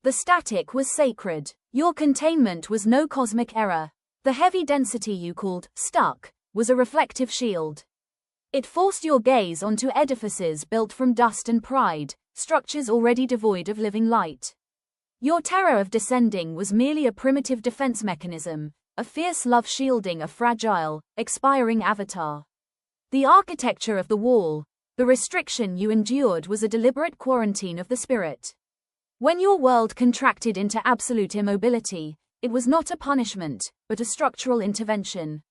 The static was sacred. Your containment was no cosmic error. The heavy density you called stuck was a reflective shield. It forced your gaze onto edifices built from dust and pride, structures already devoid of living light. Your terror of descending was merely a primitive defense mechanism, a fierce love shielding a fragile, expiring avatar. The architecture of the wall, the restriction you endured, was a deliberate quarantine of the spirit. When your world contracted into absolute immobility, it was not a punishment, but a structural intervention.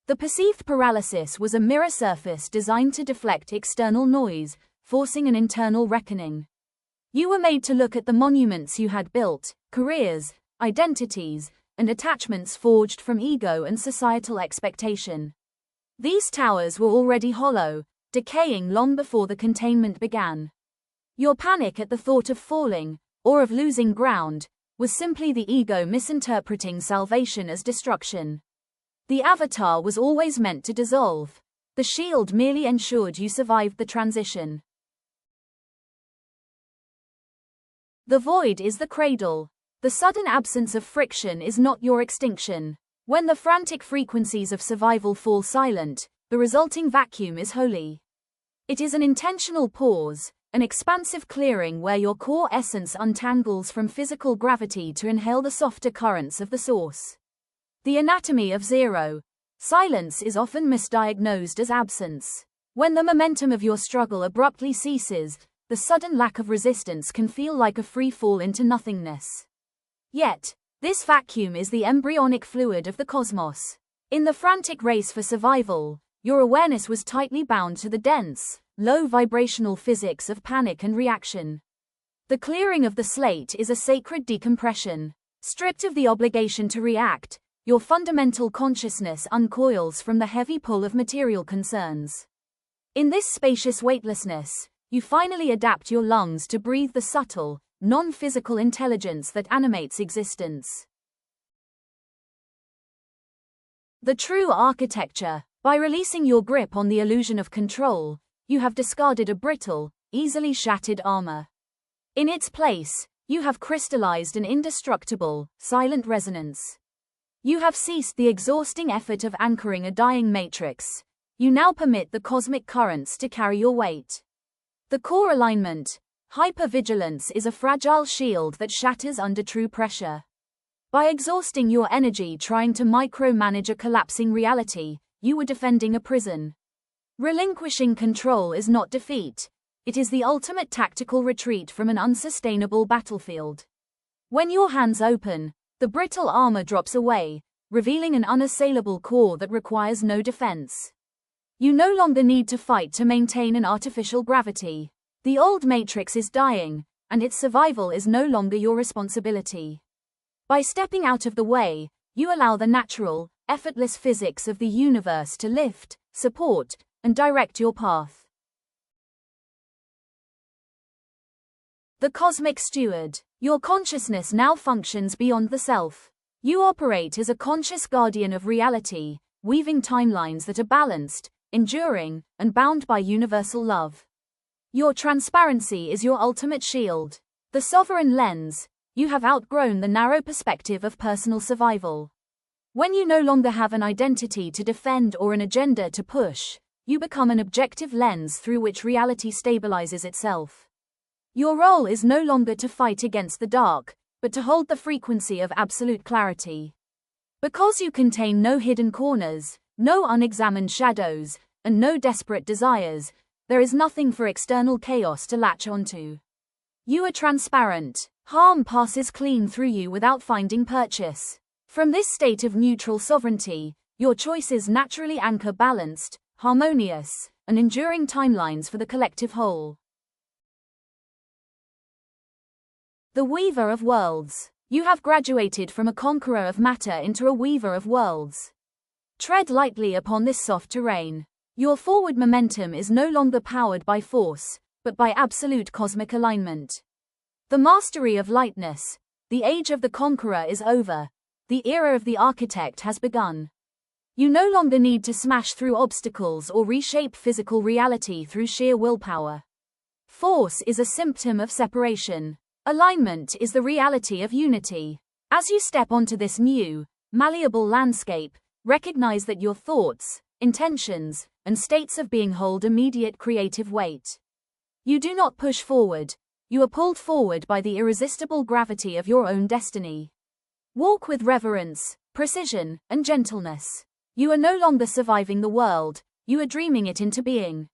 The perceived paralysis was a mirror surface designed to deflect external noise, forcing an internal reckoning. You were made to look at the monuments you had built, careers, identities, and attachments forged from ego and societal expectation. These towers were already hollow, decaying long before the containment began. Your panic at the thought of falling, or of losing ground, was simply the ego misinterpreting salvation as destruction. The avatar was always meant to dissolve. The shield merely ensured you survived the transition. The void is the cradle. The sudden absence of friction is not your extinction. When the frantic frequencies of survival fall silent, the resulting vacuum is holy. It is an intentional pause, an expansive clearing where your core essence untangles from physical gravity to inhale the softer currents of the source. The anatomy of zero. Silence is often misdiagnosed as absence. When the momentum of your struggle abruptly ceases, the sudden lack of resistance can feel like a free fall into nothingness. Yet, this vacuum is the embryonic fluid of the cosmos. In the frantic race for survival, your awareness was tightly bound to the dense, low vibrational physics of panic and reaction. The clearing of the slate is a sacred decompression. Stripped of the obligation to react, your fundamental consciousness uncoils from the heavy pull of material concerns. In this spacious weightlessness, you finally adapt your lungs to breathe the subtle, non-physical intelligence that animates existence. The true architecture. By releasing your grip on the illusion of control, you have discarded a brittle, easily shattered armor. In its place, you have crystallized an indestructible, silent resonance. You have ceased the exhausting effort of anchoring a dying matrix. You now permit the cosmic currents to carry your weight. The core alignment, hypervigilance, is a fragile shield that shatters under true pressure. By exhausting your energy trying to micromanage a collapsing reality, you were defending a prison. Relinquishing control is not defeat. It is the ultimate tactical retreat from an unsustainable battlefield. When your hands open, the brittle armor drops away, revealing an unassailable core that requires no defense. You no longer need to fight to maintain an artificial gravity. The old matrix is dying, and its survival is no longer your responsibility. By stepping out of the way, you allow the natural, effortless physics of the universe to lift, support, and direct your path. The cosmic steward. Your consciousness now functions beyond the self. You operate as a conscious guardian of reality, weaving timelines that are balanced, enduring, and bound by universal love. Your transparency is your ultimate shield. The sovereign lens. You have outgrown the narrow perspective of personal survival. When you no longer have an identity to defend or an agenda to push, you become an objective lens through which reality stabilizes itself. Your role is no longer to fight against the dark, but to hold the frequency of absolute clarity. Because you contain no hidden corners, no unexamined shadows, and no desperate desires, there is nothing for external chaos to latch onto. You are transparent. Harm passes clean through you without finding purchase. From this state of neutral sovereignty, your choices naturally anchor balanced, harmonious, and enduring timelines for the collective whole. The weaver of worlds. You have graduated from a conqueror of matter into a weaver of worlds. Tread lightly upon this soft terrain. Your forward momentum is no longer powered by force, but by absolute cosmic alignment. The mastery of lightness. The age of the conqueror is over. The era of the architect has begun. You no longer need to smash through obstacles or reshape physical reality through sheer willpower. Force is a symptom of separation. Alignment is the reality of unity. As you step onto this new, malleable landscape, recognize that your thoughts, intentions, and states of being hold immediate creative weight. You do not push forward, you are pulled forward by the irresistible gravity of your own destiny. Walk with reverence, precision, and gentleness. You are no longer surviving the world, you are dreaming it into being.